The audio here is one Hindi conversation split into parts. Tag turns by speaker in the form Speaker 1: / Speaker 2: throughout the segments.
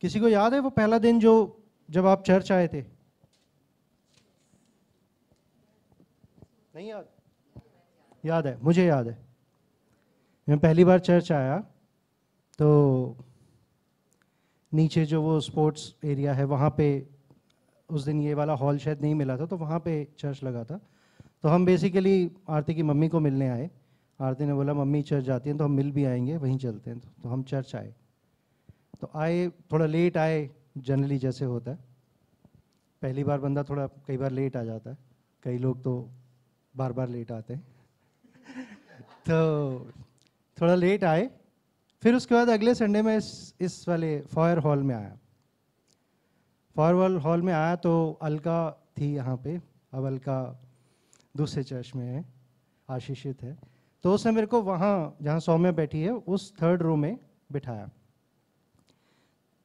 Speaker 1: किसी को याद है वो पहला दिन जब आप चर्च आए थे? नहीं याद? याद है, मुझे याद है। मैं पहली बार चर्च आया तो नीचे जो वो स्पोर्ट्स एरिया है वहाँ पे, उस दिन ये वाला हॉल शायद नहीं मिला था, तो वहाँ पे चर्च लगा था। तो हम बेसिकली आरती की मम्मी को मिलने आए। आरती ने बोला मम्मी चर्च जाती हैं तो हम मिल भी आएंगे, वहीं चलते हैं। तो हम चर्च आए। तो आए, थोड़ा लेट आए, जनरली जैसे होता है। पहली बार बंदा थोड़ा कई बार लेट आ जाता है, कई लोग तो बार बार लेट आते हैं। तो थोड़ा लेट आए। फिर उसके बाद अगले संडे में इस वाले फॉयर हॉल में आया। फॉयर हॉल में आया तो अलका थी यहाँ पे। अब अलका दूसरे चर्च में है, आशीषित है। तो उसने मेरे को वहाँ जहाँ सौम्या बैठी है उस 3rd रो में बिठाया।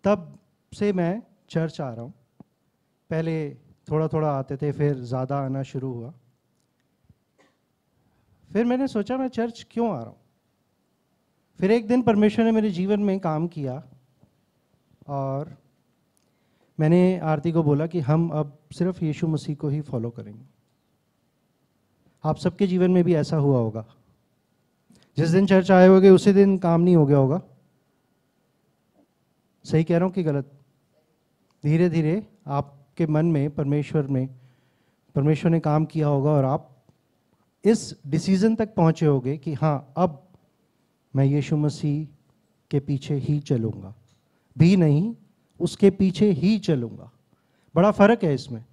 Speaker 1: तब से मैं चर्च आ रहा हूँ। पहले थोड़ा थोड़ा आते थे, फिर ज़्यादा आना शुरू हुआ। फिर मैंने सोचा मैं चर्च क्यों आ रहा हूँ। फिर एक दिन परमेश्वर ने मेरे जीवन में काम किया और मैंने आरती को बोला कि हम अब सिर्फ यीशु मसीह को ही फॉलो करेंगे। आप सबके जीवन में भी ऐसा हुआ होगा। जिस दिन चर्च आए होगे उसी दिन काम नहीं हो गया होगा। सही कह रहा हूँ कि गलत? धीरे धीरे आपके मन में परमेश्वर ने काम किया होगा और आप इस डिसीजन तक पहुंचे होगे कि हाँ, अब मैं यीशु मसीह के पीछे ही चलूंगा, भी नहीं उसके पीछे ही चलूंगा। बड़ा फर्क है इसमें।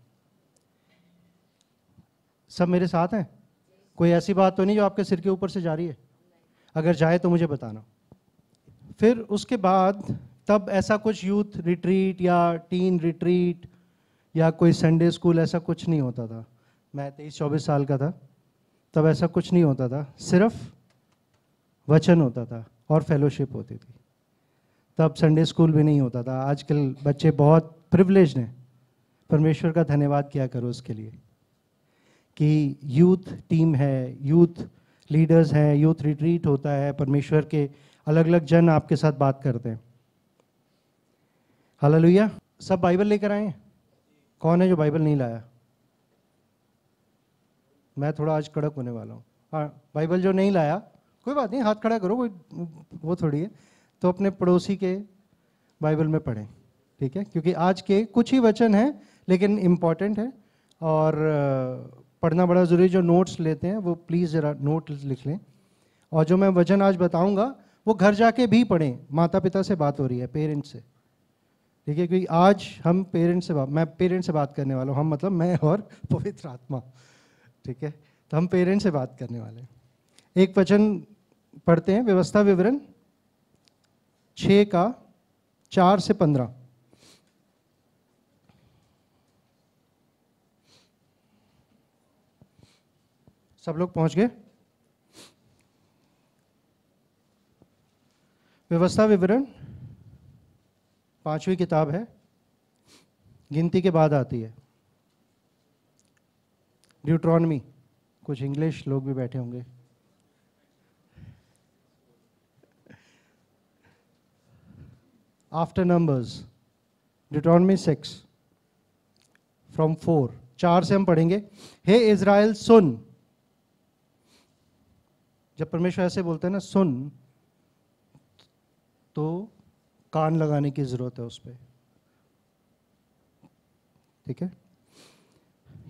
Speaker 1: सब मेरे साथ हैं? कोई ऐसी बात तो नहीं जो आपके सिर के ऊपर से जा रही है? अगर जाए तो मुझे बताना। फिर उसके बाद तब ऐसा कुछ यूथ रिट्रीट या टीन रिट्रीट या कोई संडे स्कूल ऐसा कुछ नहीं होता था। मैं 23-24 साल का था तब। ऐसा कुछ नहीं होता था, सिर्फ वचन होता था और फेलोशिप होती थी। तब संडे स्कूल भी नहीं होता था। आजकल बच्चे बहुत प्रिविलेज्ड हैं। परमेश्वर का धन्यवाद किया करो उसके लिए कि यूथ टीम है, यूथ लीडर्स हैं, यूथ रिट्रीट होता है। परमेश्वर के अलग अलग जन आपके साथ बात करते हैं। हालेलुया। सब बाइबल लेकर आए हैं? कौन है जो बाइबल नहीं लाया? मैं थोड़ा आज कड़क होने वाला हूँ। हाँ, बाइबल जो नहीं लाया, कोई बात नहीं, हाथ खड़ा करो, कोई वो थोड़ी है। तो अपने पड़ोसी के बाइबल में पढ़ें, ठीक है? क्योंकि आज के कुछ ही वचन हैं लेकिन इम्पॉर्टेंट है और पढ़ना बड़ा ज़रूरी। जो नोट्स लेते हैं वो प्लीज़ ज़रा नोट लिख लें। और जो मैं वचन आज बताऊंगा वो घर जाके भी पढ़ें। माता पिता से बात हो रही है, पेरेंट्स से, ठीक है? क्योंकि आज हम मैं पेरेंट्स से बात करने वाला हूँ। हम मतलब मैं और पवित्र आत्मा, ठीक है? तो हम पेरेंट्स से बात करने वाले हैं। एक वचन पढ़ते हैं, व्यवस्था विवरण 6 का 4 से 15। सब लोग पहुंच गए? व्यवस्था विवरण 5वीं किताब है, गिनती के बाद आती है। ड्यूट्रॉनमी, कुछ इंग्लिश लोग भी बैठे होंगे। आफ्टर नंबर्स, ड्यूट्रॉनमी 6 फ्रॉम 4 से हम पढ़ेंगे। हे इज़राइल सुन। जब परमेश्वर ऐसे बोलते हैं ना सुन, तो कान लगाने की जरूरत है उस पर, ठीक है?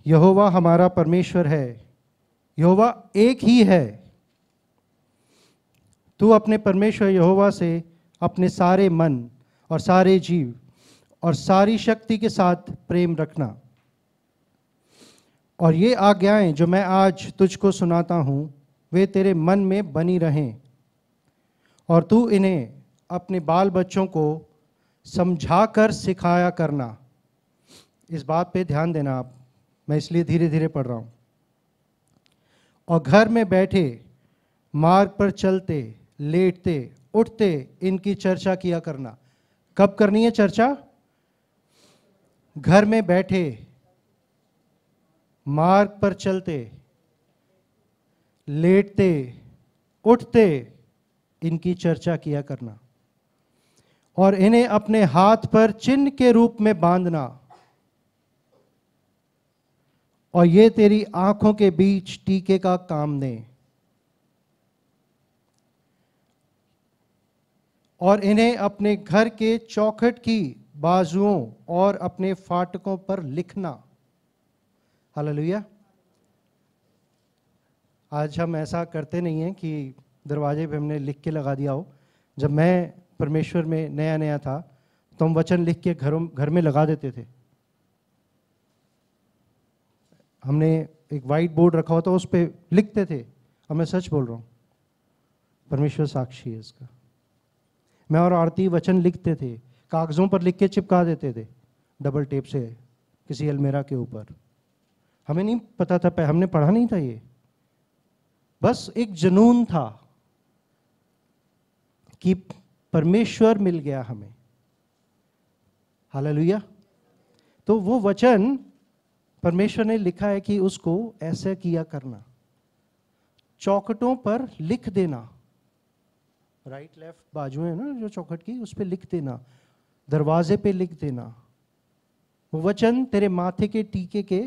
Speaker 1: यहोवा हमारा परमेश्वर है, यहोवा एक ही है। तू अपने परमेश्वर यहोवा से अपने सारे मन और सारे जीव और सारी शक्ति के साथ प्रेम रखना। और ये आज्ञाएं जो मैं आज तुझको सुनाता हूं वे तेरे मन में बनी रहें और तू इन्हें अपने बाल बच्चों को समझाकर सिखाया करना। इस बात पे ध्यान देना आप, मैं इसलिए धीरे धीरे पढ़ रहा हूं। और घर में बैठे, मार्ग पर चलते, लेटते, उठते इनकी चर्चा किया करना। कब करनी है चर्चा? घर में बैठे, मार्ग पर चलते, लेटते, उठते इनकी चर्चा किया करना। और इन्हें अपने हाथ पर चिन्ह के रूप में बांधना, और ये तेरी आंखों के बीच टीके का काम दें। और इन्हें अपने घर के चौखट की बाजुओं और अपने फाटकों पर लिखना। हालेलुया। आज हम ऐसा करते नहीं हैं कि दरवाजे पे हमने लिख के लगा दिया हो। जब मैं परमेश्वर में नया नया था तो हम वचन लिख के घर में लगा देते थे। हमने एक वाइट बोर्ड रखा होता, उस पर लिखते थे। और मैं सच बोल रहा हूँ, परमेश्वर साक्षी है इसका। मैं और आरती वचन लिखते थे, कागज़ों पर लिख के चिपका देते थे डबल टेप से किसी अलमीरा के ऊपर। हमें नहीं पता था, हमने पढ़ा नहीं था ये, बस एक जुनून था कि परमेश्वर मिल गया हमें। हालेलुया। तो वो वचन परमेश्वर ने लिखा है कि उसको ऐसे किया करना, चौखटों पर लिख देना। राइट लेफ्ट बाजू है ना जो चौखट की, उस पे लिख देना, दरवाजे पे लिख देना। वो वचन तेरे माथे के टीके के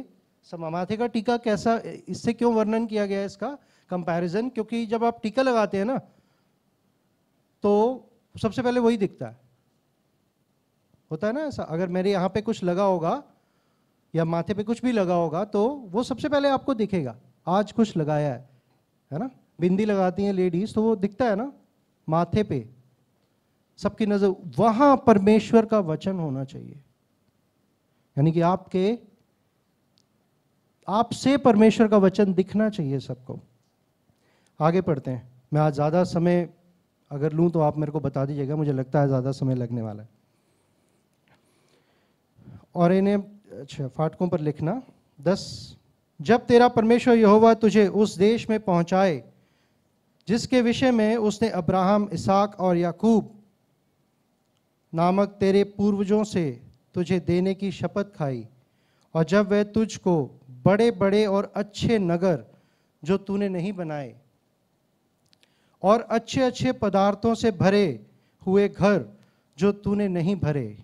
Speaker 1: समा। माथे का टीका कैसा, इससे क्यों वर्णन किया गया है इसका कंपैरिजन? क्योंकि जब आप टीका लगाते हैं ना तो सबसे पहले वही दिखता है, होता है ना ऐसा। अगर मेरे यहाँ पे कुछ लगा होगा या माथे पे कुछ भी लगा होगा तो वो सबसे पहले आपको दिखेगा, आज कुछ लगाया है ना। बिंदी लगाती हैं लेडीज तो वो दिखता है ना माथे पे, सबकी नजर वहां परमेश्वर का वचन होना चाहिए। यानी कि आपसे परमेश्वर का वचन दिखना चाहिए सबको। आगे पढ़ते हैं। मैं आज ज़्यादा समय अगर लूँ तो आप मेरे को बता दीजिएगा, मुझे लगता है ज़्यादा समय लगने वाला है। और इन्हें अच्छा फाटकों पर लिखना। 10, जब तेरा परमेश्वर यहोवा तुझे उस देश में पहुंचाए जिसके विषय में उसने अब्राहम, इसहाक और याकूब नामक तेरे पूर्वजों से तुझे देने की शपथ खाई, और जब वह तुझको बड़े बड़े और अच्छे नगर जो तूने नहीं बनाए और अच्छे अच्छे पदार्थों से भरे हुए घर जो तूने नहीं भरे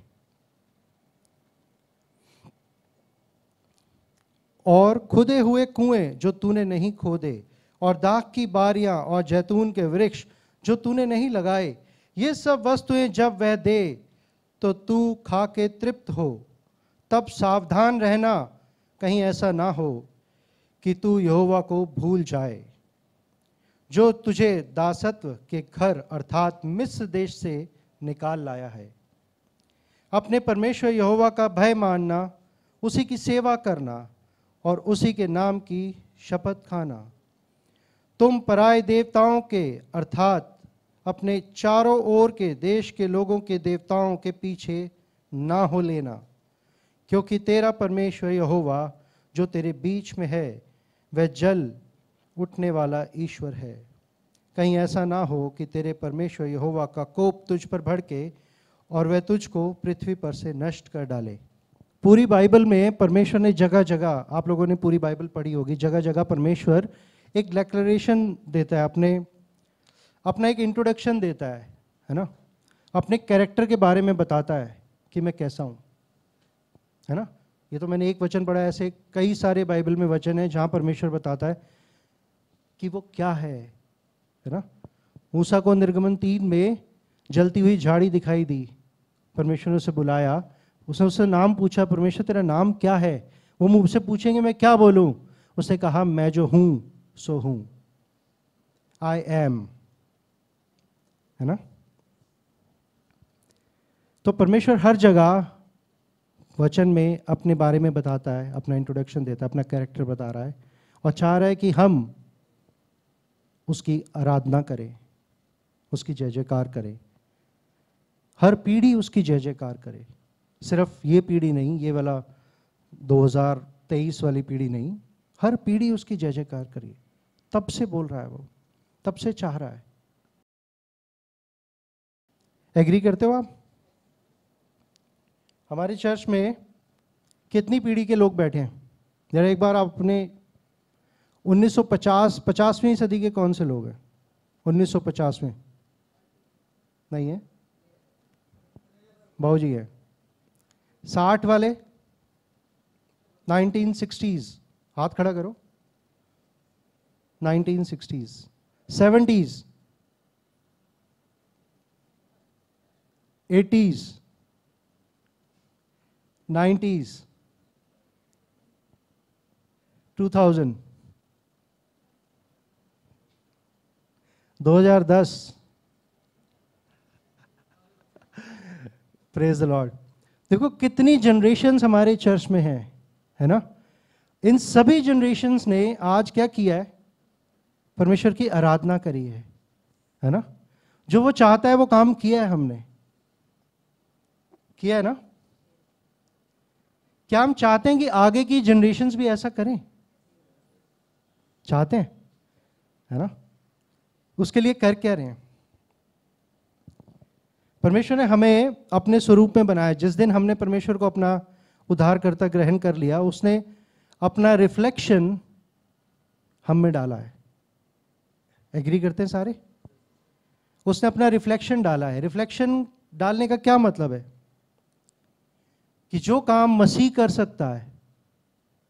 Speaker 1: और खुदे हुए कुएं जो तूने नहीं खोदे और दाख की बारियां और जैतून के वृक्ष जो तूने नहीं लगाए, ये सब वस्तुएं जब वह दे तो तू खा के तृप्त हो। तब सावधान रहना, कहीं ऐसा ना हो कि तू यहोवा को भूल जाए जो तुझे दासत्व के घर अर्थात मिस्र देश से निकाल लाया है। अपने परमेश्वर यहोवा का भय मानना, उसी की सेवा करना और उसी के नाम की शपथ खाना। तुम पराये देवताओं के अर्थात अपने चारों ओर के देश के लोगों के देवताओं के पीछे ना हो लेना, क्योंकि तेरा परमेश्वर यहोवा जो तेरे बीच में है वह जल उठने वाला ईश्वर है। कहीं ऐसा ना हो कि तेरे परमेश्वर यहोवा का कोप तुझ पर भड़के और वह तुझको पृथ्वी पर से नष्ट कर डाले। पूरी बाइबल में परमेश्वर ने जगह जगह, आप लोगों ने पूरी बाइबल पढ़ी होगी, जगह जगह परमेश्वर एक डिक्लेरेशन देता है, अपना एक इंट्रोडक्शन देता है ना, अपने कैरेक्टर के बारे में बताता है कि मैं कैसा हूँ, है ना। ये तो मैंने एक वचन पढ़ा, ऐसे कई सारे बाइबल में वचन है जहाँ परमेश्वर बताता है कि वो क्या है ना। मूसा को निर्गमन 3 में जलती हुई झाड़ी दिखाई दी, परमेश्वर ने उसे बुलाया, उसने उससे नाम पूछा, परमेश्वर तेरा नाम क्या है? वो मुझसे पूछेंगे मैं क्या बोलूं? उसने कहा मैं जो हूं सो हूं, आई एम, है ना। तो परमेश्वर हर जगह वचन में अपने बारे में बताता है, अपना इंट्रोडक्शन देता है, अपना कैरेक्टर बता रहा है और चाह रहा है कि हम उसकी आराधना करें, उसकी जय जयकार करें, हर पीढ़ी उसकी जय जयकार करे। सिर्फ ये पीढ़ी नहीं, ये वाला 2023 वाली पीढ़ी नहीं, हर पीढ़ी उसकी जय जयकार करिए। तब से बोल रहा है वो, तब से चाह रहा है। एग्री करते हो आप? हमारी चर्च में कितनी पीढ़ी के लोग बैठे हैं? जरा एक बार आप अपने 50वीं सदी के कौन से लोग हैं? 1950 में नहीं है? बाबूजी है। 60 वाले 1960s, हाथ खड़ा करो। 1960s, 70s, 80s, 90s, 2000, 2010। Praise the Lord. देखो कितनी जनरेशन्स हमारे चर्च में हैं, है ना। इन सभी जनरेशन्स ने आज क्या किया है? परमेश्वर की आराधना करी है ना। जो वो चाहता है वो काम किया है, हमने किया है ना। क्या हम चाहते हैं कि आगे की जनरेशन्स भी ऐसा करें? चाहते हैं, है ना। उसके लिए कर क्या रहे हैं? परमेश्वर ने हमें अपने स्वरूप में बनाया। जिस दिन हमने परमेश्वर को अपना उद्धारकर्ता ग्रहण कर लिया, उसने अपना रिफ्लेक्शन हम में डाला है। एग्री करते हैं सारे? उसने अपना रिफ्लेक्शन डाला है। रिफ्लेक्शन डालने का क्या मतलब है? कि जो काम मसीह कर सकता है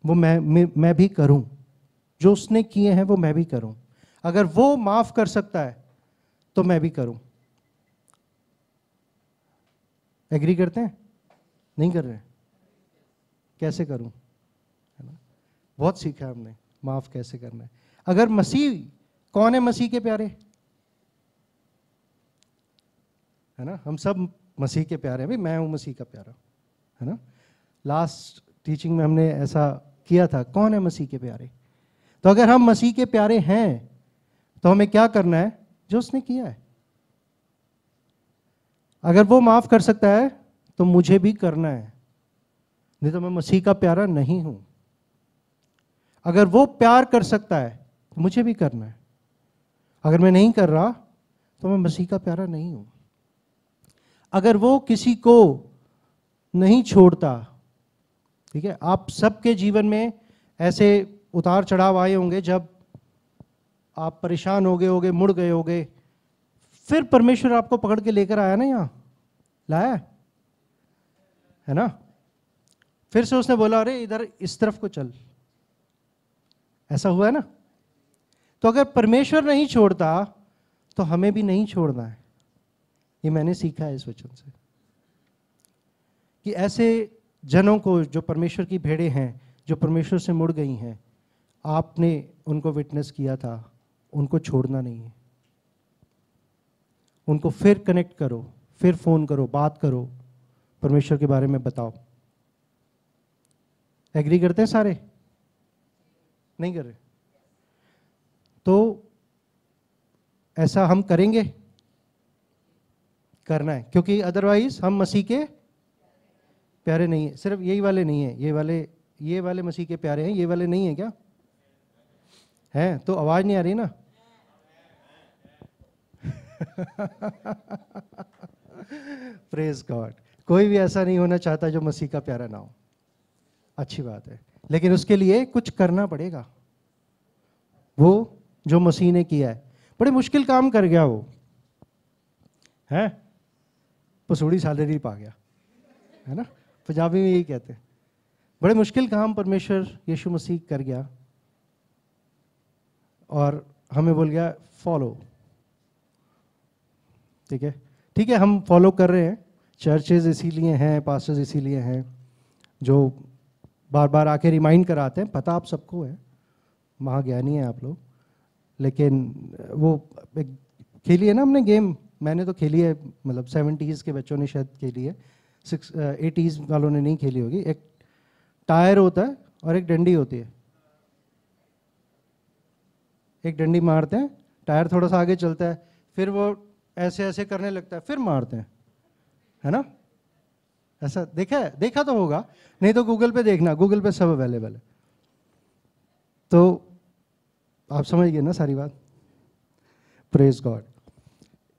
Speaker 1: वो मैं भी करूं। जो उसने किए हैं वो मैं भी करूं। अगर वो माफ कर सकता है तो मैं भी करूं। एग्री करते हैं? नहीं कर रहे? कैसे करूं? है ना, बहुत सीखा है हमने माफ कैसे करना है। अगर मसीह, कौन है मसीह के प्यारे? है ना, हम सब मसीह के प्यारे हैं। भाई मैं हूं मसीह का प्यारा, है ना। लास्ट टीचिंग में हमने ऐसा किया था, कौन है मसीह के प्यारे। तो अगर हम मसीह के प्यारे हैं तो हमें क्या करना है? जो उसने किया है। अगर वो माफ कर सकता है तो मुझे भी करना है, नहीं तो मैं मसीह का प्यारा नहीं हूं। अगर वो प्यार कर सकता है तो मुझे भी करना है। अगर मैं नहीं कर रहा तो मैं मसीह का प्यारा नहीं हूं। अगर वो किसी को नहीं छोड़ता, ठीक है, आप सबके जीवन में ऐसे उतार चढ़ाव आए होंगे जब आप परेशान हो गए होगे, मुड़ गए होगे, फिर परमेश्वर आपको पकड़ के लेकर आया ना, यहां लाया है ना। फिर से उसने बोला अरे इधर इस तरफ को चल। ऐसा हुआ है ना। तो अगर परमेश्वर नहीं छोड़ता तो हमें भी नहीं छोड़ना है। ये मैंने सीखा है इस वचन से, कि ऐसे जनों को जो परमेश्वर की भेड़ें हैं, जो परमेश्वर से मुड़ गई हैं, आपने उनको विटनेस किया था, उनको छोड़ना नहीं है। उनको फिर कनेक्ट करो, फिर फोन करो, बात करो, परमेश्वर के बारे में बताओ। एग्री करते हैं सारे? नहीं कर रहे? तो ऐसा हम करेंगे, करना है, क्योंकि अदरवाइज हम मसीह के प्यारे नहीं है। सिर्फ यही वाले नहीं है, ये वाले मसीह के प्यारे हैं, ये वाले नहीं है क्या? हैं? तो आवाज नहीं आ रही ना। Praise God. कोई भी ऐसा नहीं होना चाहता जो मसीह का प्यारा ना हो। अच्छी बात है, लेकिन उसके लिए कुछ करना पड़ेगा। वो जो मसीह ने किया है, बड़े मुश्किल काम कर गया वो, है पसूड़ी सालरी पा गया, है ना। पंजाबी में यही कहते हैं, बड़े मुश्किल काम परमेश्वर यीशु मसीह कर गया और हमें बोल गया फॉलो। ठीक है, ठीक है, हम फॉलो कर रहे हैं। चर्चेज इसीलिए हैं, पास्टर्स इसीलिए हैं, जो बार बार आके रिमाइंड कराते हैं। पता आप सबको है, महाज्ञानी है आप लोग, लेकिन वो एक खेली है ना हमने गेम, मैंने तो खेली है, मतलब 70s के बच्चों ने शायद खेली है, 80s वालों ने नहीं खेली होगी। एक टायर होता है और एक डंडी होती है। एक डंडी मारते हैं, टायर थोड़ा सा आगे चलता है, फिर वो ऐसे ऐसे करने लगता है, फिर मारते हैं, है ना। ऐसा देखा है? देखा तो होगा, नहीं तो गूगल पे देखना, गूगल पे सब अवेलेबल है। तो आप समझ गए ना सारी बात। Praise God.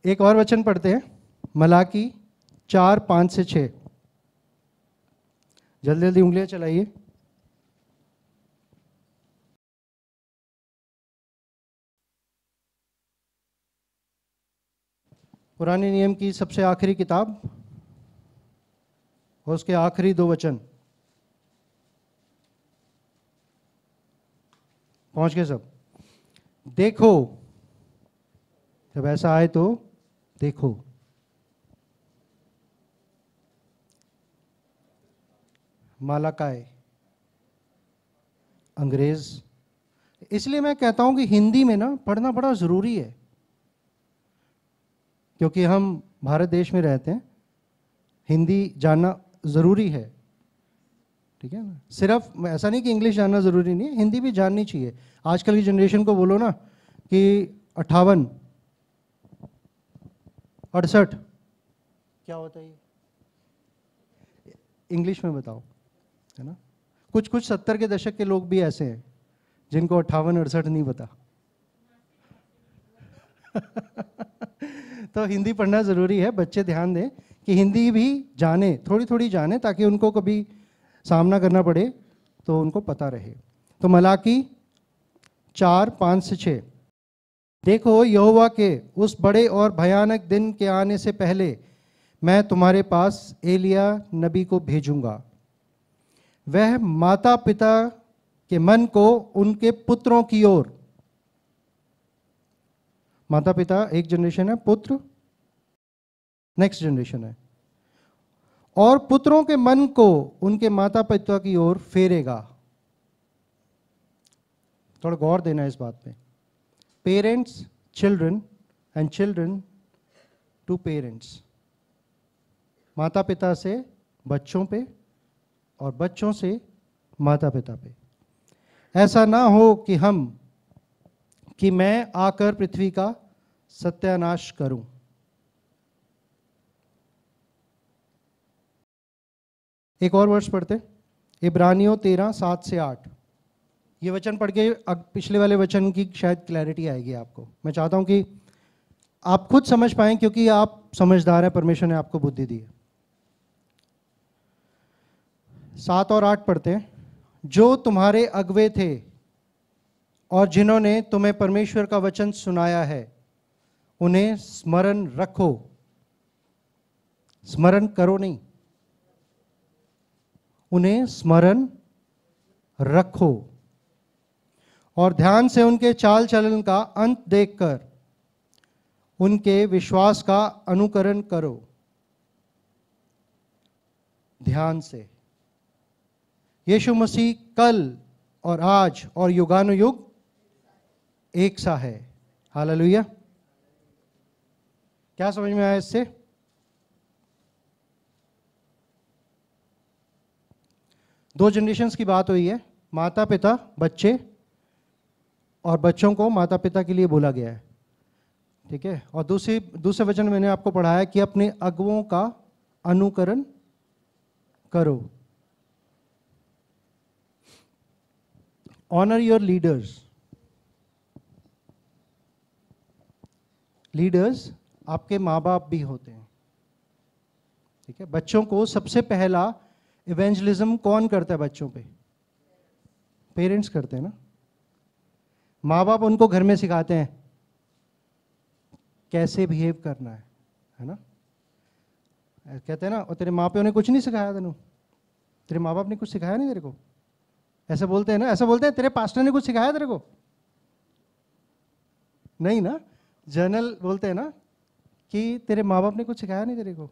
Speaker 1: एक और वचन पढ़ते हैं, मलाकी 4:5-6। जल्दी जल्दी उंगलियां चलाइए। पुराने नियम की सबसे आखिरी किताब और उसके आखिरी 2 वचन। पहुंच गए सब? देखो, जब ऐसा आए तो देखो। मालाकाय, अंग्रेज। इसलिए मैं कहता हूं कि हिंदी में ना पढ़ना बड़ा जरूरी है, क्योंकि हम भारत देश में रहते हैं, हिंदी जानना जरूरी है। ठीक है ना? सिर्फ ऐसा नहीं कि इंग्लिश जानना जरूरी नहीं है, हिंदी भी जाननी चाहिए। आजकल की जनरेशन को बोलो ना कि 58 68 क्या होता है ये, इंग्लिश में बताओ, है ना? कुछ कुछ 70 के दशक के लोग भी ऐसे हैं जिनको 58 68 नहीं पता। तो हिंदी पढ़ना जरूरी है। बच्चे ध्यान दें कि हिंदी भी जाने, थोड़ी थोड़ी जाने, ताकि उनको कभी सामना करना पड़े तो उनको पता रहे। तो मलाकी 4:5-6, देखो यहोवा के उस बड़े और भयानक दिन के आने से पहले मैं तुम्हारे पास एलिया नबी को भेजूंगा। वह माता पिता के मन को उनके पुत्रों की ओर, माता पिता एक जनरेशन है, पुत्र नेक्स्ट जनरेशन है, और पुत्रों के मन को उनके माता पिता की ओर फेरेगा। थोड़ा गौर देना है इस बात पे। Parents children and children to parents, माता पिता से बच्चों पे और बच्चों से माता पिता पे। ऐसा ना हो कि मैं आकर पृथ्वी का सत्यानाश करूं। एक और वर्ष पढ़ते, इब्रानियों 13:7-8। ये वचन पढ़ के पिछले वाले वचन की शायद क्लैरिटी आएगी आपको। मैं चाहता हूं कि आप खुद समझ पाएं, क्योंकि आप समझदार हैं, परमेश्वर ने आपको बुद्धि दी है। 7 और 8 पढ़ते हैं। जो तुम्हारे अगुवे थे और जिन्होंने तुम्हें परमेश्वर का वचन सुनाया है, उन्हें स्मरण रखो। स्मरण करो नहीं, उन्हें स्मरण रखो, और ध्यान से उनके चाल चलन का अंत देखकर उनके विश्वास का अनुकरण करो। ध्यान से। यीशु मसीह कल और आज और युगानुयुग एक सा है। हालेलुया। क्या समझ में आया इससे? दो जनरेशन्स की बात हुई है, माता पिता बच्चे, और बच्चों को माता पिता के लिए बोला गया है। ठीक है। और दूसरे वचन में मैंने आपको पढ़ाया कि अपने अगुओं का अनुकरण करो। Honour your leaders. लीडर्स आपके माँ बाप भी होते हैं। ठीक है। बच्चों को सबसे पहला इवेंजलिज्म कौन करता है बच्चों पे? पेरेंट्स करते हैं ना। माँ बाप उनको घर में सिखाते हैं कैसे बिहेव करना है ना। कहते हैं ना, और तेरे माँ प्यो ने कुछ नहीं सिखाया तेनू, तेरे माँ बाप ने कुछ सिखाया नहीं तेरे को, ऐसे बोलते हैं ना। ऐसा बोलते हैं तेरे पास्टर ने कुछ सिखाया तेरे को? नहीं ना। जर्नल बोलते हैं ना कि तेरे माँ बाप ने कुछ सिखाया नहीं तेरे को।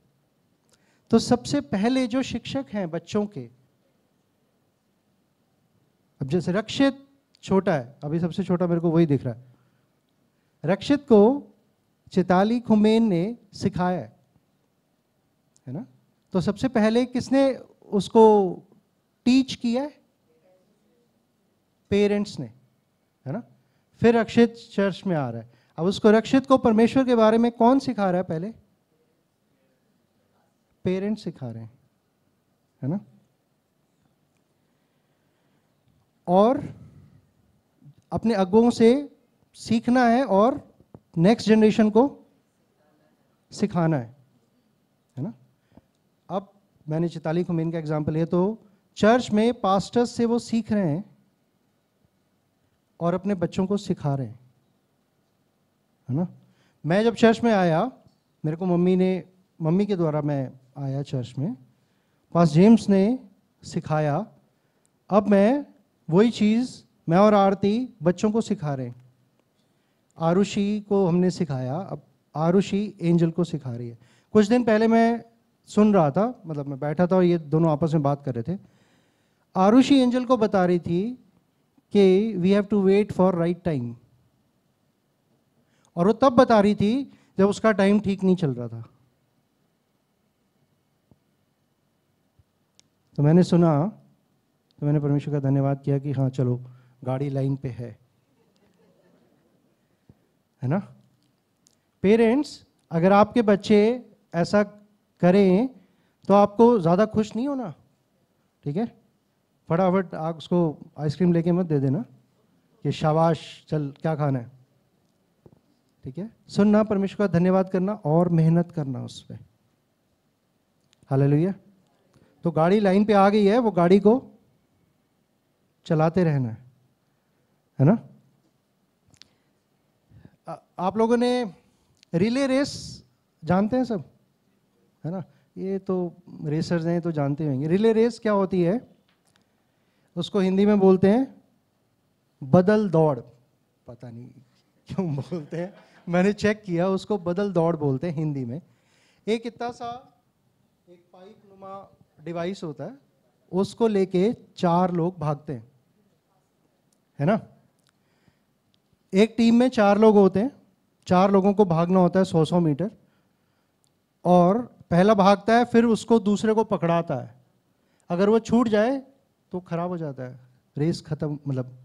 Speaker 1: तो सबसे पहले जो शिक्षक हैं बच्चों के, अब जैसे रक्षित छोटा है, अभी सबसे छोटा मेरे को वही दिख रहा है, रक्षित को चिताली खुमैन ने सिखाया है ना। तो सबसे पहले किसने उसको टीच किया है? पेरेंट्स ने, है ना। फिर रक्षित चर्च में आ रहा है। अब उसको रक्षित को परमेश्वर के बारे में कौन सिखा रहा है? पहले पेरेंट्स सिखा रहे हैं, है ना। और अपने अगुओं से सीखना है और नेक्स्ट जनरेशन को सिखाना है ना। अब मैंने चिताली खुमैन का एग्जांपल लिया, तो चर्च में पास्टर्स से वो सीख रहे हैं और अपने बच्चों को सिखा रहे हैं, है ना। मैं जब चर्च में आया, मेरे को मम्मी के द्वारा मैं आया चर्च में, पास जेम्स ने सिखाया, अब मैं वही चीज़ मैं और आरती बच्चों को सिखा रहे हैं। आरुषि को हमने सिखाया, अब आरुषि एंजल को सिखा रही है। कुछ दिन पहले मैं सुन रहा था, मतलब मैं बैठा था और ये दोनों आपस में बात कर रहे थे। आरुषि एंजल को बता रही थी कि we have to wait for right time, और वो तब बता रही थी जब उसका टाइम ठीक नहीं चल रहा था। तो मैंने सुना, तो मैंने परमेश्वर का धन्यवाद किया कि हाँ चलो गाड़ी लाइन पे है ना। पेरेंट्स, अगर आपके बच्चे ऐसा करें तो आपको ज़्यादा खुश नहीं होना, ठीक है। फटाफट आप उसको आइसक्रीम लेके मत दे देना कि शाबाश चल क्या खाना है, ठीक है। सुनना, परमेश्वर का धन्यवाद करना और मेहनत करना उस पर। हालेलुया। तो गाड़ी लाइन पे आ गई है, वो गाड़ी को चलाते रहना है ना। आप लोगों ने रिले रेस जानते हैं सब, है ना। ये तो रेसर्स हैं तो जानते होंगे। रिले रेस क्या होती है, उसको हिंदी में बोलते हैं बदल दौड़। पता नहीं क्यों बोलते हैं, मैंने चेक किया, उसको बदल दौड़ बोलते हैं हिंदी में। एक इतना सा एक पाइप नुमा डिवाइस होता है, उसको लेके 4 लोग भागते हैं, है ना। एक टीम में 4 लोग होते हैं, 4 लोगों को भागना होता है 100-100 मीटर, और पहला भागता है, फिर उसको दूसरे को पकड़ाता है। अगर वो छूट जाए तो खराब हो जाता है, रेस खत्म, मतलब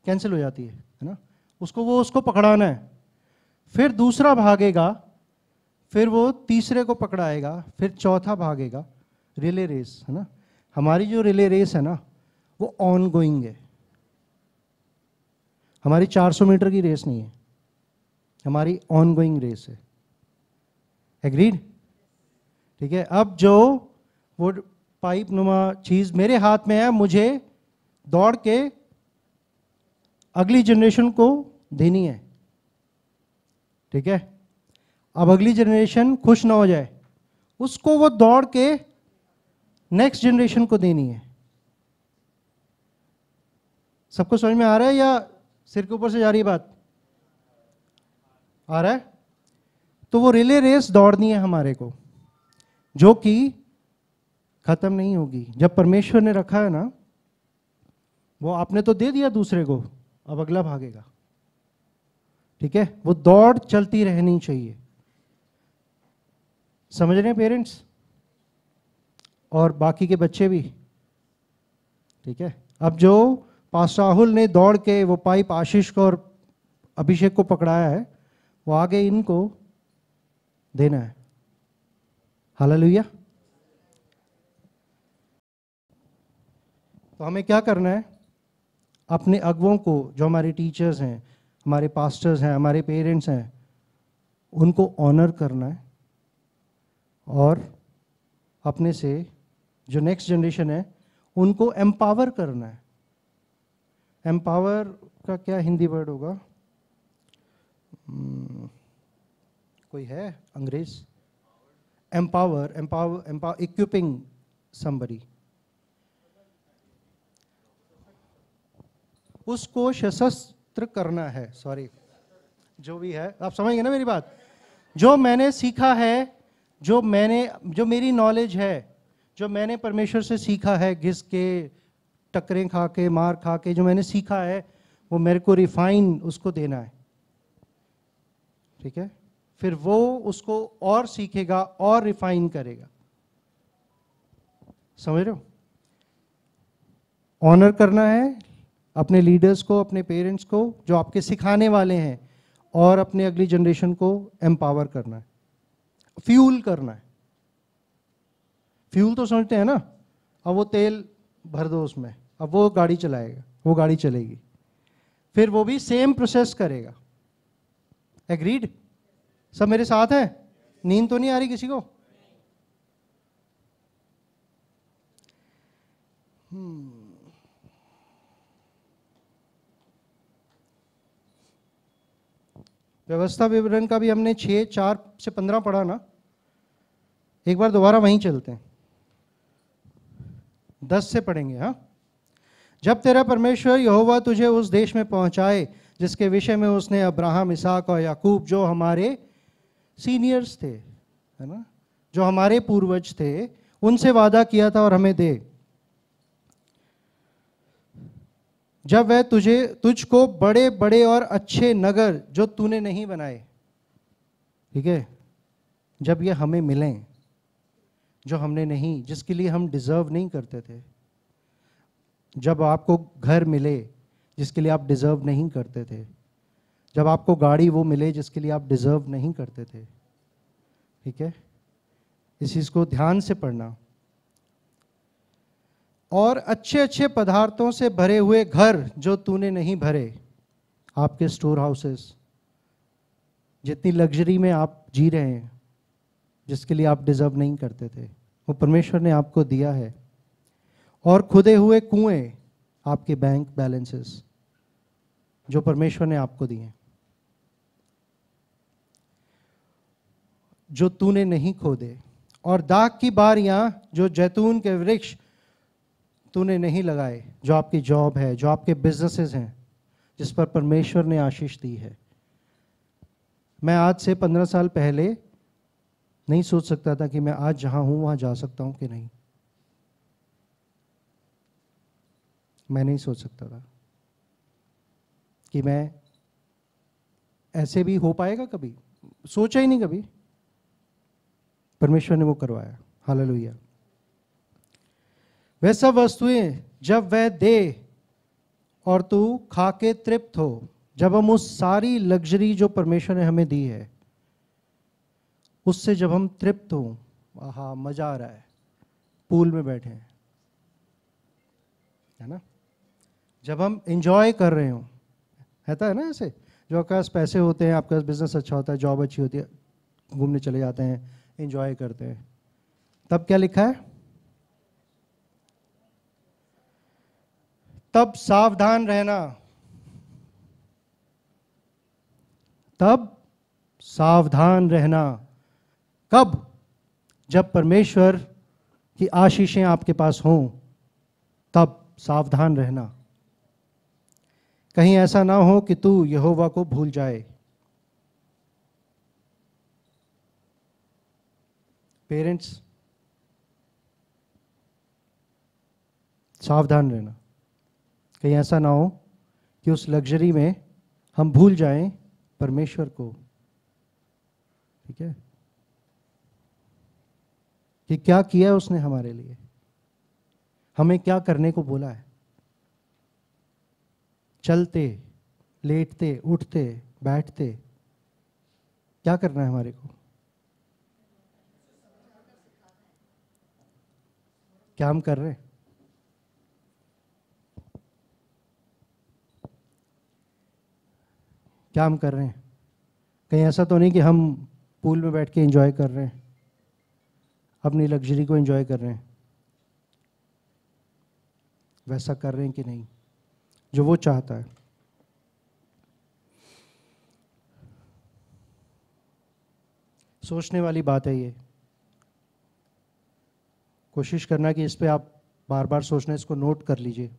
Speaker 1: कैंसिल हो जाती है ना। उसको पकड़ाना है, फिर दूसरा भागेगा, फिर वो तीसरे को पकड़ाएगा, फिर चौथा भागेगा। रिले रेस है ना। हमारी जो रिले रेस है ना, वो ऑन गोइंग है। हमारी 400 मीटर की रेस नहीं है, हमारी ऑन गोइंग रेस है। एग्रीड, ठीक है। अब जो वो पाइप नुमा चीज मेरे हाथ में है, मुझे दौड़ के अगली जनरेशन को देनी है, ठीक है। अब अगली जनरेशन खुश ना हो जाए, उसको वो दौड़ के नेक्स्ट जनरेशन को देनी है। सबको समझ में आ रहा है या सिर के ऊपर से जा रही है बात? आ रहा है। तो वो रिले रेस दौड़नी है हमारे को, जो कि खत्म नहीं होगी। जब परमेश्वर ने रखा है ना, वो आपने तो दे दिया दूसरे को, अब अगला भागेगा, ठीक है। वो दौड़ चलती रहनी चाहिए। समझ रहे हैं पेरेंट्स और बाकी के बच्चे भी, ठीक है। अब जो पास्टर राहुल ने दौड़ के वो पाइप आशीष को और अभिषेक को पकड़ाया है, वो आगे इनको देना है। हालेलुया। तो हमें क्या करना है, अपने अगुओं को, जो हमारे टीचर्स हैं, हमारे पास्टर्स हैं, हमारे पेरेंट्स हैं, उनको ऑनर करना है, और अपने से जो नेक्स्ट जनरेशन है उनको एम्पावर करना है। एम्पावर का क्या हिंदी वर्ड होगा? कोई है अंग्रेज? एम्पावर, इक्विपिंग समबडी, उसको सशस्त्र करना है। सॉरी, जो भी है, आप समझ गए ना मेरी बात। जो मैंने सीखा है, जो मेरी नॉलेज है, जो मैंने परमेश्वर से सीखा है, घिस के, टकरें खा के, मार खा के, जो मैंने सीखा है, वो मेरे को रिफाइन उसको देना है, ठीक है। फिर वो उसको और सीखेगा और रिफाइन करेगा। समझ रहे हो? ऑनर करना है अपने लीडर्स को, अपने पेरेंट्स को, जो आपके सिखाने वाले हैं, और अपने अगली जनरेशन को एम्पावर करना है, फ्यूल करना है। फ्यूल तो समझते हैं ना, अब वो तेल भर दो उसमें, अब वो गाड़ी चलाएगा, वो गाड़ी चलेगी, फिर वो भी सेम प्रोसेस करेगा। एग्रीड? सब मेरे साथ हैं? नींद तो नहीं आ रही किसी को? व्यवस्था विवरण का भी हमने 6:4 से 15 पढ़ा ना। एक बार दोबारा वहीं चलते हैं। 10 से पढ़ेंगे। हाँ, जब तेरा परमेश्वर यहोवा तुझे उस देश में पहुंचाए जिसके विषय में उसने अब्राहम, इसहाक और याकूब जो हमारे सीनियर्स थे, है ना, जो हमारे पूर्वज थे, उनसे वादा किया था और हमें दे। जब वह तुझको बड़े बड़े और अच्छे नगर जो तूने नहीं बनाए, ठीक है, जब ये हमें मिलें जो हमने नहीं, जिसके लिए हम डिजर्व नहीं करते थे, जब आपको घर मिले जिसके लिए आप डिजर्व नहीं करते थे, जब आपको गाड़ी वो मिले जिसके लिए आप डिजर्व नहीं करते थे, ठीक है, इस चीज को ध्यान से पढ़ना। और अच्छे अच्छे पदार्थों से भरे हुए घर जो तूने नहीं भरे, आपके स्टोर हाउसेस, जितनी लग्जरी में आप जी रहे हैं, जिसके लिए आप डिजर्व नहीं करते थे, वो परमेश्वर ने आपको दिया है। और खुदे हुए कुएं, आपके बैंक बैलेंसेस जो परमेश्वर ने आपको दिए, जो तूने नहीं खोदे। और दाख की बारियां, जो जैतून के वृक्ष तूने नहीं लगाए, जो आपकी जॉब है, जो आपके बिजनेसेस हैं, जिस पर परमेश्वर ने आशीष दी है। मैं आज से 15 साल पहले नहीं सोच सकता था कि मैं आज जहां हूं वहां जा सकता हूं कि नहीं। मैं नहीं सोच सकता था कि मैं ऐसे भी हो पाएगा, कभी सोचा ही नहीं कभी। परमेश्वर ने वो करवाया, हालेलुया। वह सब वस्तुएं जब वह दे और तू खा के तृप्त हो, जब हम उस सारी लग्जरी जो परमेश्वर ने हमें दी है उससे जब हम तृप्त हो, आहा मजा आ रहा है, पूल में बैठे हैं, है ना, जब हम एंजॉय कर रहे हो, रहता है ना ऐसे, जो आपके पास पैसे होते हैं, आपका बिजनेस अच्छा होता है, जॉब अच्छी होती है, घूमने चले जाते हैं, एंजॉय करते हैं, तब क्या लिखा है? तब सावधान रहना, तब सावधान रहना। कब? जब परमेश्वर की आशीषें आपके पास हों, तब सावधान रहना। कहीं ऐसा ना हो कि तू यहोवा को भूल जाए। पेरेंट्स, सावधान रहना, कहीं ऐसा ना हो कि उस लग्जरी में हम भूल जाएं परमेश्वर को, ठीक है, कि क्या किया है उसने हमारे लिए, हमें क्या करने को बोला है। चलते, लेटते, उठते, बैठते, क्या करना है हमारे को? क्या हम कर रहे हैं? क्या हम कर रहे हैं? कहीं ऐसा तो नहीं कि हम पूल में बैठ के एंजॉय कर रहे हैं, अपनी लग्जरी को एंजॉय कर रहे हैं? वैसा कर रहे हैं कि नहीं जो वो चाहता है? सोचने वाली बात है ये। कोशिश करना कि इस पे आप बार बार सोचना, इसको नोट कर लीजिए,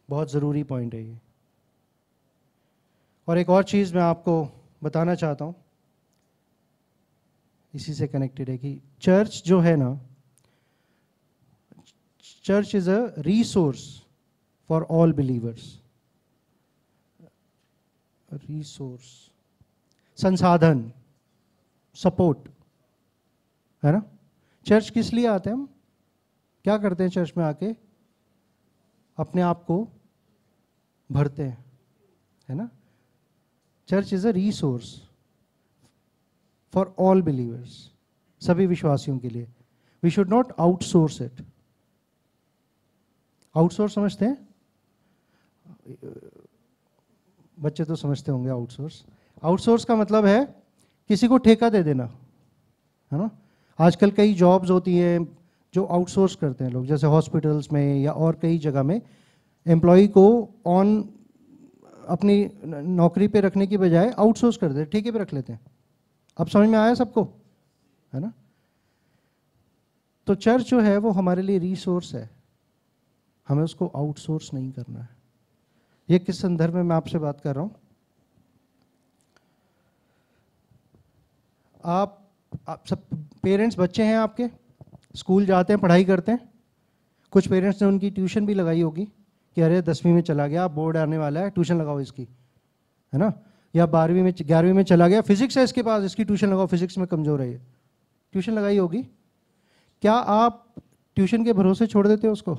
Speaker 1: बहुत ज़रूरी पॉइंट है ये। और एक और चीज़ मैं आपको बताना चाहता हूँ, इसी से कनेक्टेड है, कि चर्च जो है ना, church is a resource for all believers. Resource, संसाधन, सपोर्ट, है ना। चर्च किस लिए आते हैं हम? क्या करते हैं चर्च में आके? अपने आप को भरते हैं, है ना। Church is a resource for all believers, सभी विश्वासियों के लिए। We should not outsource it. Outsource समझते हैं? बच्चे तो समझते होंगे आउटसोर्स। आउटसोर्स का मतलब है किसी को ठेका दे देना, है ना। आजकल कई जॉब्स होती हैं जो आउटसोर्स करते हैं लोग, जैसे हॉस्पिटल्स में या और कई जगह में एम्प्लॉय को ऑन अपनी नौकरी पे रखने की बजाय आउटसोर्स कर देते हैं, ठेके पे रख लेते हैं। अब समझ में आया सबको, है ना। तो चर्च जो है वो हमारे लिए रिसोर्स है, हमें उसको आउटसोर्स नहीं करना है। ये किस संदर्भ में मैं आपसे बात कर रहा हूँ? आप सब पेरेंट्स, बच्चे हैं आपके, स्कूल जाते हैं, पढ़ाई करते हैं। कुछ पेरेंट्स ने उनकी ट्यूशन भी लगाई होगी कि अरे 10वीं में चला गया, बोर्ड आने वाला है, ट्यूशन लगाओ इसकी, है ना। या 12वीं में 11वीं में चला गया, फिजिक्स है इसके पास, इसकी ट्यूशन लगाओ, फिजिक्स में कमज़ोर है ये, ट्यूशन लगाई होगी। क्या आप ट्यूशन के भरोसे छोड़ देते हो उसको?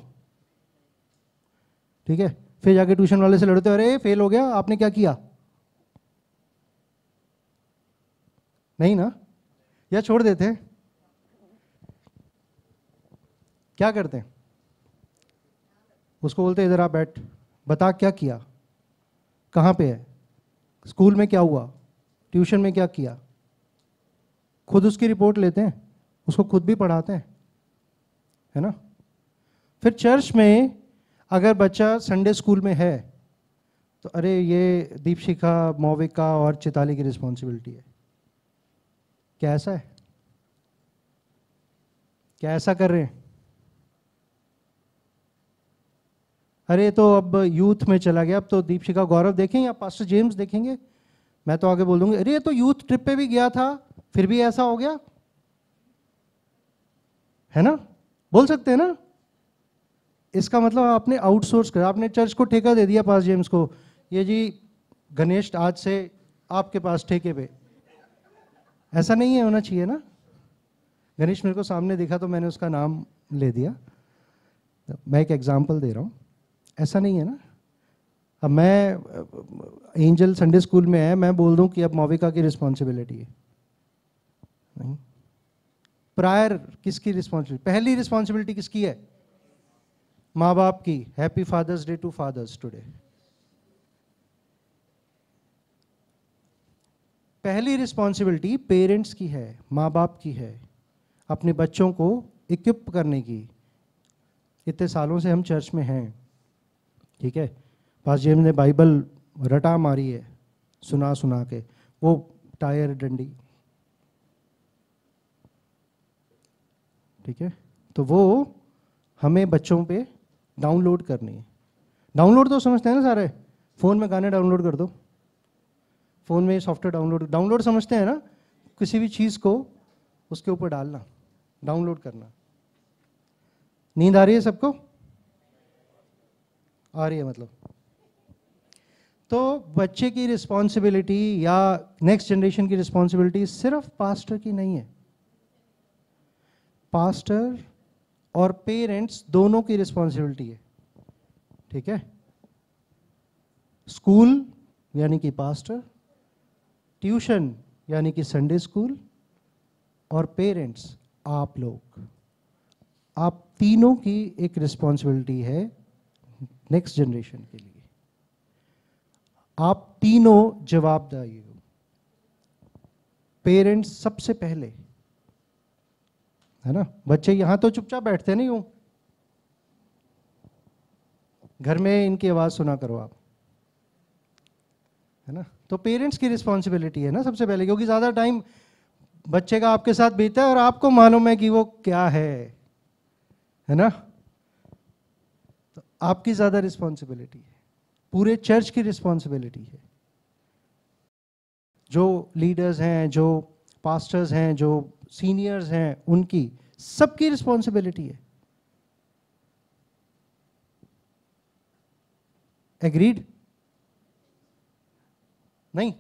Speaker 1: ठीक है, फिर जाके ट्यूशन वाले से लड़ते हो, अरे फेल हो गया, आपने क्या किया? नहीं ना। या छोड़ देते हैं? क्या करते हैं? उसको बोलते हैं इधर आ बैठ, बता क्या किया, कहाँ पे है, स्कूल में क्या हुआ, ट्यूशन में क्या किया। खुद उसकी रिपोर्ट लेते हैं, उसको खुद भी पढ़ाते हैं, है ना। फिर चर्च में अगर बच्चा संडे स्कूल में है तो अरे ये दीपशिखा, मौविका और चिताली की रिस्पॉन्सिबिलिटी है। क्या ऐसा है? क्या ऐसा कर रहे हैं? अरे तो अब यूथ में चला गया, अब तो दीपशिखा गौरव देखें या पास्टर जेम्स देखेंगे, मैं तो आगे बोल दूंगी अरे ये तो यूथ ट्रिप पे भी गया था, फिर भी ऐसा हो गया, है ना। बोल सकते हैं ना। इसका मतलब आपने आउटसोर्स करा, आपने चर्च को ठेका दे दिया पास जेम्स को, ये जी गणेश आज से आपके पास ठेके पे। ऐसा नहीं है होना चाहिए ना। गणेश मेरे को सामने दिखा तो मैंने उसका नाम ले दिया, मैं एक एग्जांपल दे रहा हूँ, ऐसा नहीं है ना। अब मैं एंजल संडे स्कूल में है, मैं बोल दूं कि अब मौविका की रिस्पॉन्सिबिलिटी है, नहीं। प्रायर किसकी रिस्पॉन्सिबिलिटी? पहली रिस्पॉन्सिबिलिटी किसकी है? माँ बाप की। Happy father's day to fathers today. पहली रिस्पॉन्सिबिलिटी पेरेंट्स की है, माँ बाप की है, अपने बच्चों को इक्विप करने की। इतने सालों से हम चर्च में हैं, ठीक है, पास जेम्स ने बाइबल रटा मारी है सुना सुना के, वो टायर डंडी, ठीक है, तो वो हमें बच्चों पे डाउनलोड करनी है। डाउनलोड तो समझते हैं ना सारे, फ़ोन में गाने डाउनलोड कर दो, फ़ोन में सॉफ्टवेयर डाउनलोड समझते हैं ना, किसी भी चीज़ को उसके ऊपर डालना, डाउनलोड करना। नींद आ रही है सबको? आ रही है मतलब। तो बच्चे की रिस्पॉन्सिबिलिटी या नेक्स्ट जनरेशन की रिस्पॉन्सिबिलिटी सिर्फ पास्टर की नहीं है, पास्टर और पेरेंट्स दोनों की रिस्पॉन्सिबिलिटी है, ठीक है। स्कूल यानी कि पास्टर, ट्यूशन यानी कि संडे स्कूल, और पेरेंट्स आप लोग, आप तीनों की एक रिस्पॉन्सिबिलिटी है नेक्स्ट जनरेशन के लिए। आप तीनों जवाबदारी हो। पेरेंट्स सबसे पहले, है ना। बच्चे यहां तो चुपचाप बैठते नहीं हो, घर में इनकी आवाज सुना करो आप, है ना। तो पेरेंट्स की रिस्पॉन्सिबिलिटी है ना सबसे पहले, क्योंकि ज्यादा टाइम बच्चे का आपके साथ बीता है और आपको मालूम है कि वो क्या है ना। तो आपकी ज्यादा रिस्पॉन्सिबिलिटी है, पूरे चर्च की रिस्पॉन्सिबिलिटी है। जो लीडर्स हैं, जो पास्टर्स हैं, जो सीनियर्स हैं, उनकी सबकी रिस्पॉन्सिबिलिटी है। एग्रीड? नहीं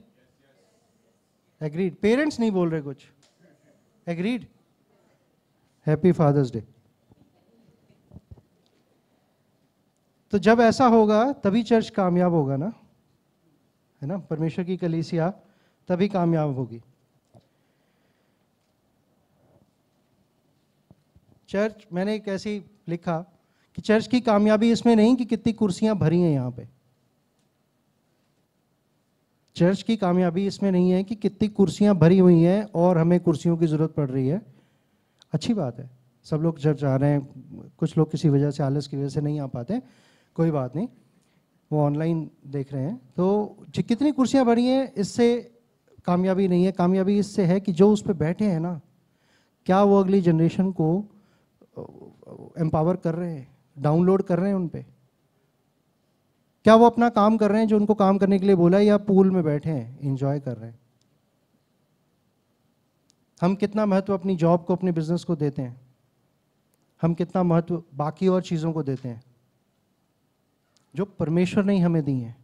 Speaker 1: एग्रीड? पेरेंट्स नहीं बोल रहे कुछ, एग्रीड? Happy father's day. तो जब ऐसा होगा तभी चर्च कामयाब होगा ना, है ना। परमेश्वर की कलीसिया तभी कामयाब होगी। चर्च, मैंने एक ऐसी लिखा कि चर्च की कामयाबी इसमें नहीं कि कितनी कुर्सियां भरी हैं यहाँ पे। चर्च की कामयाबी इसमें नहीं है कि कितनी कुर्सियां भरी हुई हैं और हमें कुर्सियों की जरूरत पड़ रही है। अच्छी बात है, सब लोग चर्च आ रहे हैं, कुछ लोग किसी वजह से, आलस की वजह से नहीं आ पाते, कोई बात नहीं, वो ऑनलाइन देख रहे हैं। तो कितनी कुर्सियां भरी हैं इससे कामयाबी नहीं है। कामयाबी इससे है कि जो उस पर बैठे हैं ना, क्या वो अगली जनरेशन को एम्पावर कर रहे हैं, डाउनलोड कर रहे हैं उन पे? क्या वो अपना काम कर रहे हैं जो उनको काम करने के लिए बोला है, या पूल में बैठे हैं एंजॉय कर रहे हैं? हम कितना महत्व अपनी जॉब को, अपने बिजनेस को देते हैं? हम कितना महत्व बाकी और चीज़ों को देते हैं जो परमेश्वर ने हमें दी हैं?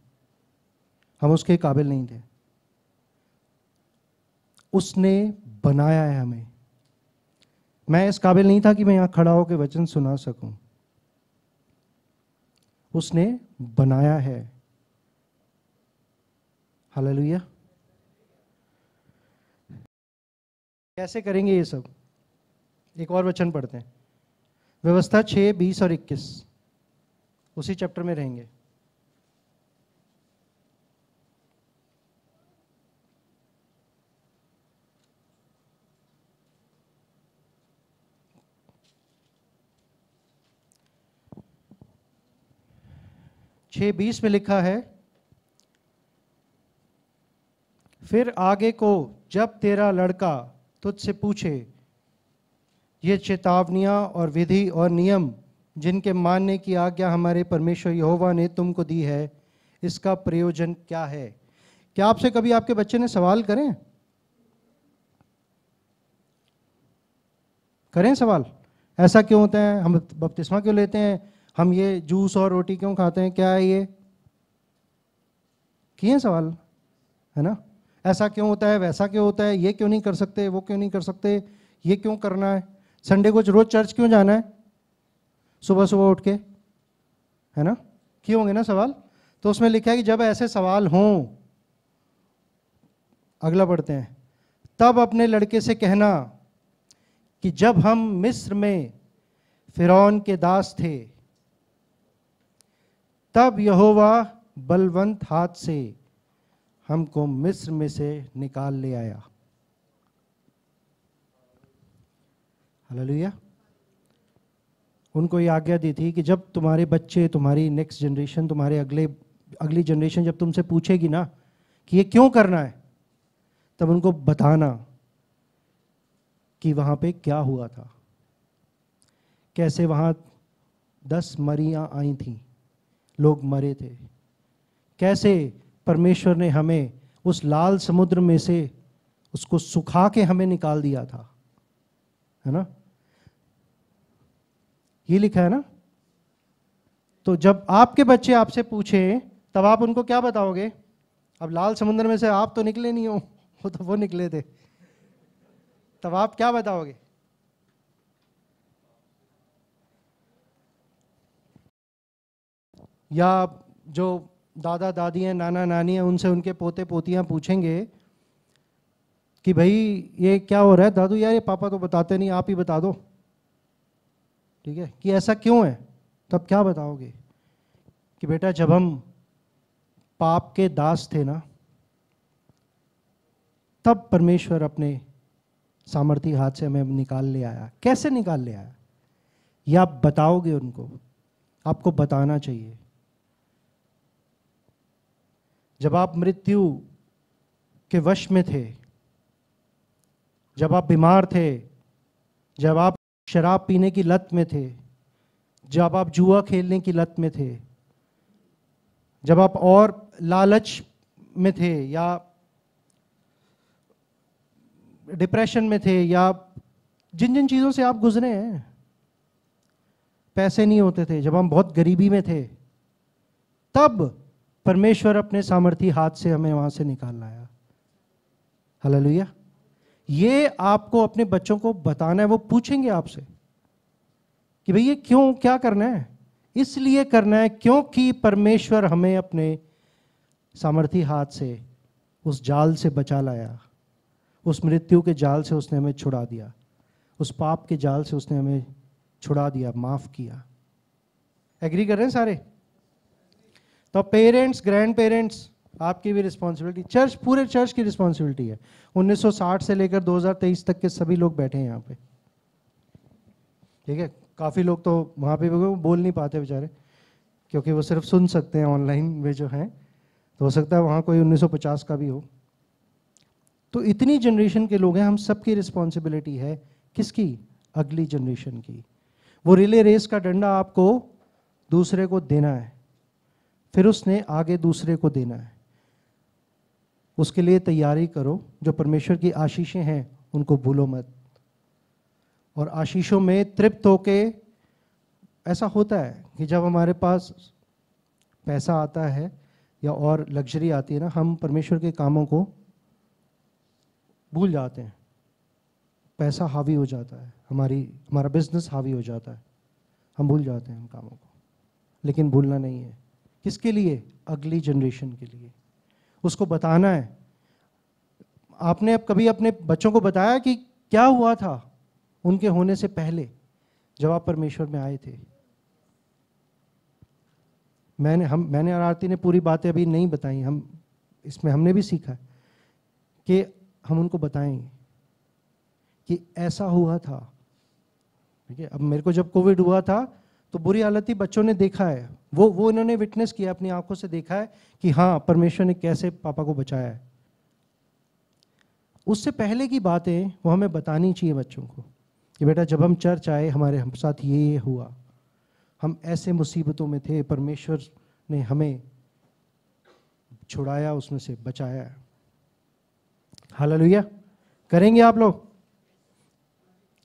Speaker 1: हम उसके काबिल नहीं थे। उसने बनाया है हमें। मैं इस काबिल नहीं था कि मैं यहाँ खड़ा होकर वचन सुना सकूं। उसने बनाया है। हालेलुया। कैसे करेंगे ये सब? एक और वचन पढ़ते हैं, व्यवस्था 6, 20 और 21, उसी चैप्टर में रहेंगे। छः 20 में लिखा है, फिर आगे को जब तेरा लड़का तुझसे पूछे ये चेतावनियां और विधि और नियम जिनके मानने की आज्ञा हमारे परमेश्वर यहोवा ने तुमको दी है, इसका प्रयोजन क्या है? क्या आपसे कभी आपके बच्चे ने सवाल करें? करें सवाल? ऐसा क्यों होता है? हम बपतिस्मा क्यों लेते हैं? हम ये जूस और रोटी क्यों खाते हैं? क्या है ये? किए सवाल, है ना? ऐसा क्यों होता है, वैसा क्यों होता है, ये क्यों नहीं कर सकते, वो क्यों नहीं कर सकते, ये क्यों करना है, संडे को रोज चर्च क्यों जाना है सुबह सुबह उठ के, है ना? किए होंगे ना सवाल। तो उसमें लिखा है कि जब ऐसे सवाल हों, अगला पढ़ते हैं, तब अपने लड़के से कहना कि जब हम मिस्र में फिरौन के दास थे, तब यहोवा बलवंत हाथ से हमको मिस्र में से निकाल ले आया। हालेलुया। उनको ये आज्ञा दी थी कि जब तुम्हारे बच्चे, तुम्हारी नेक्स्ट जनरेशन, तुम्हारे अगली जनरेशन जब तुमसे पूछेगी ना कि ये क्यों करना है, तब उनको बताना कि वहाँ पे क्या हुआ था, कैसे वहाँ 10 मरियाँ आई थीं, लोग मरे थे, कैसे परमेश्वर ने हमें उस लाल समुद्र में से उसको सुखा के हमें निकाल दिया था, है ना? ये लिखा है ना? तो जब आपके बच्चे आपसे पूछें, तब आप उनको क्या बताओगे? अब लाल समुद्र में से आप तो निकले नहीं हो, वो निकले थे, तब आप क्या बताओगे? या जो दादा दादी हैं, नाना नानी हैं, उनसे उनके पोते पोतियां पूछेंगे कि भाई ये क्या हो रहा है दादू, यार ये पापा तो बताते नहीं, आप ही बता दो, ठीक है, कि ऐसा क्यों है? तब क्या बताओगे? कि बेटा जब हम पाप के दास थे ना, तब परमेश्वर अपने सामर्थी हाथ से हमें निकाल ले आया। कैसे निकाल ले आया ये आप बताओगे उनको, आपको बताना चाहिए। जब आप मृत्यु के वश में थे, जब आप बीमार थे, जब आप शराब पीने की लत में थे, जब आप जुआ खेलने की लत में थे, जब आप और लालच में थे, या डिप्रेशन में थे, या जिन जिन चीज़ों से आप गुजरे हैं, पैसे नहीं होते थे, जब हम बहुत गरीबी में थे, तब परमेश्वर अपने सामर्थी हाथ से हमें वहां से निकाल लाया। हालेलुया। ये आपको अपने बच्चों को बताना है। वो पूछेंगे आपसे कि भाई ये क्यों, क्या करना है? इसलिए करना है क्योंकि परमेश्वर हमें अपने सामर्थी हाथ से उस जाल से बचा लाया, उस मृत्यु के जाल से उसने हमें छुड़ा दिया, उस पाप के जाल से उसने हमें छुड़ा दिया, माफ किया। एग्री कर रहे हैं सारे? तो पेरेंट्स, ग्रैंड पेरेंट्स, आपकी भी रिस्पॉन्सिबिलिटी, चर्च, पूरे चर्च की रिस्पॉन्सिबिलिटी है। 1960 से लेकर 2023 तक के सभी लोग बैठे हैं यहाँ पे, ठीक है? काफ़ी लोग तो वहाँ पे बोल नहीं पाते बेचारे, क्योंकि वो सिर्फ सुन सकते हैं ऑनलाइन में जो हैं, तो हो सकता है वहाँ कोई 1950 का भी हो। तो इतनी जनरेशन के लोग हैं, हम सबकी रिस्पॉन्सिबिलिटी है। किसकी? अगली जनरेशन की। वो रिले रेस का डंडा आपको दूसरे को देना है, फिर उसने आगे दूसरे को देना है। उसके लिए तैयारी करो। जो परमेश्वर की आशीषें हैं उनको भूलो मत, और आशीषों में तृप्त होके, ऐसा होता है कि जब हमारे पास पैसा आता है या और लग्जरी आती है ना, हम परमेश्वर के कामों को भूल जाते हैं। पैसा हावी हो जाता है, हमारा बिजनेस हावी हो जाता है, हम भूल जाते हैं उन कामों को। लेकिन भूलना नहीं है। किसके लिए? अगली जनरेशन के लिए। उसको बताना है। आपने अब कभी अपने बच्चों को बताया कि क्या हुआ था उनके होने से पहले, जब आप परमेश्वर में आए थे? मैंने और आरती ने पूरी बातें अभी नहीं बताई। हमने भी सीखा कि हम उनको बताएंगे कि ऐसा हुआ था। ठीक है, अब मेरे को जब कोविड हुआ था तो बुरी हालत थी, बच्चों ने देखा है, वो इन्होंने विटनेस किया, अपनी आंखों से देखा है कि हाँ, परमेश्वर ने कैसे पापा को बचाया है। उससे पहले की बातें वो हमें बतानी चाहिए बच्चों को कि बेटा जब हम चर्च आए हमारे हम साथ ये हुआ, हम ऐसे मुसीबतों में थे, परमेश्वर ने हमें छुड़ाया, उसमें से बचाया। हालेलुया। करेंगे आप लोग?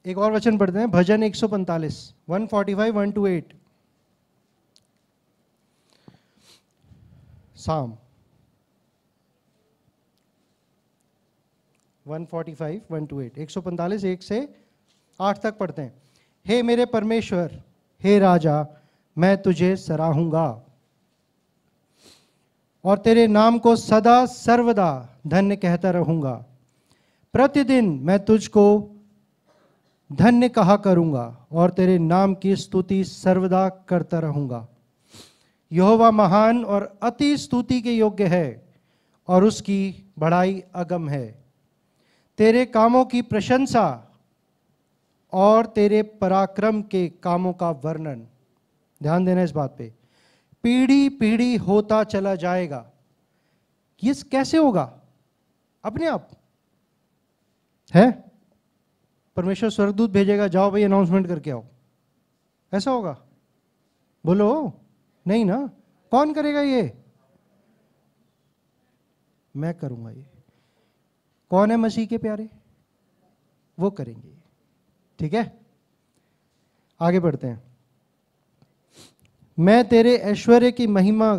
Speaker 1: एक और वचन पढ़ते हैं, भजन 145, 145, 1-8। साम 145, 1-8, 145, 1 से 8 तक पढ़ते हैं। हे मेरे परमेश्वर, हे राजा, मैं तुझे सराहूंगा और तेरे नाम को सदा सर्वदा धन्य कहता रहूंगा। प्रतिदिन मैं तुझको धन्य कहा करूंगा और तेरे नाम की स्तुति सर्वदा करता रहूंगा। यहोवा महान और अति स्तुति के योग्य है और उसकी बड़ाई अगम है। तेरे कामों की प्रशंसा और तेरे पराक्रम के कामों का वर्णन, ध्यान देना इस बात पे, पीढ़ी पीढ़ी होता चला जाएगा। ये कैसे होगा? अपने आप है? परमेश्वर स्वर्गदूत भेजेगा, जाओ भाई अनाउंसमेंट करके आओ, ऐसा होगा? बोलो नहीं ना। कौन करेगा ये? मैं करूंगा ये। कौन है मसीह के प्यारे? वो करेंगे। ठीक है, आगे बढ़ते हैं। मैं तेरे ऐश्वर्य की महिमा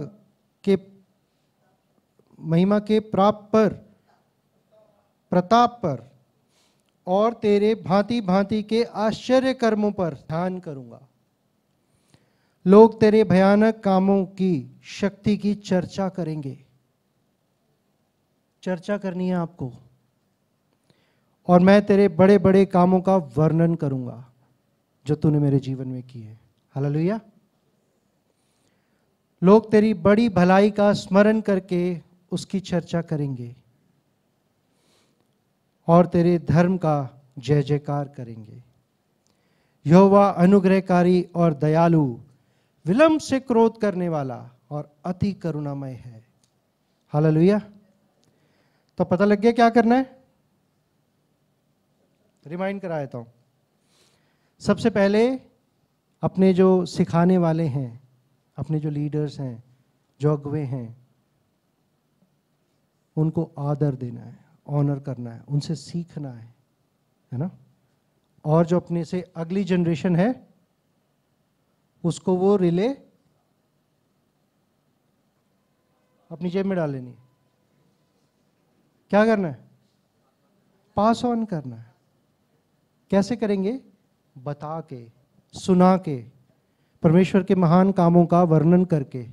Speaker 1: के प्रताप पर और तेरे भांति भांति के आश्चर्य कर्मों पर ध्यान करूंगा। लोग तेरे भयानक कामों की शक्ति की चर्चा करेंगे। चर्चा करनी है आपको। और मैं तेरे बड़े बड़े कामों का वर्णन करूंगा जो तूने मेरे जीवन में किए। हालेलुया। लोग तेरी बड़ी भलाई का स्मरण करके उसकी चर्चा करेंगे और तेरे धर्म का जय जयकार करेंगे। यहोवा अनुग्रहकारी और दयालु, विलंब से क्रोध करने वाला और अति करुणामय है। हालेलुया। तो पता लग गया क्या करना है? रिमाइंड करा देता हूं। सबसे पहले अपने जो सिखाने वाले हैं, अपने जो लीडर्स हैं, जो अगुवे हैं, उनको आदर देना है, ऑनर करना है, उनसे सीखना है ना। और जो अपने से अगली जनरेशन है उसको वो रिले अपनी जेब में डाल लेनी है। क्या करना है? पास ऑन करना है। कैसे करेंगे? बता के, सुना के, परमेश्वर के महान कामों का वर्णन करके।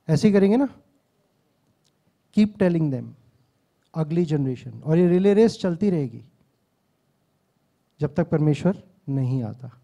Speaker 1: ऐसे ही करेंगे ना। कीप टेलिंग देम, अगली जनरेशन। और ये रिले रेस चलती रहेगी जब तक परमेश्वर नहीं आता।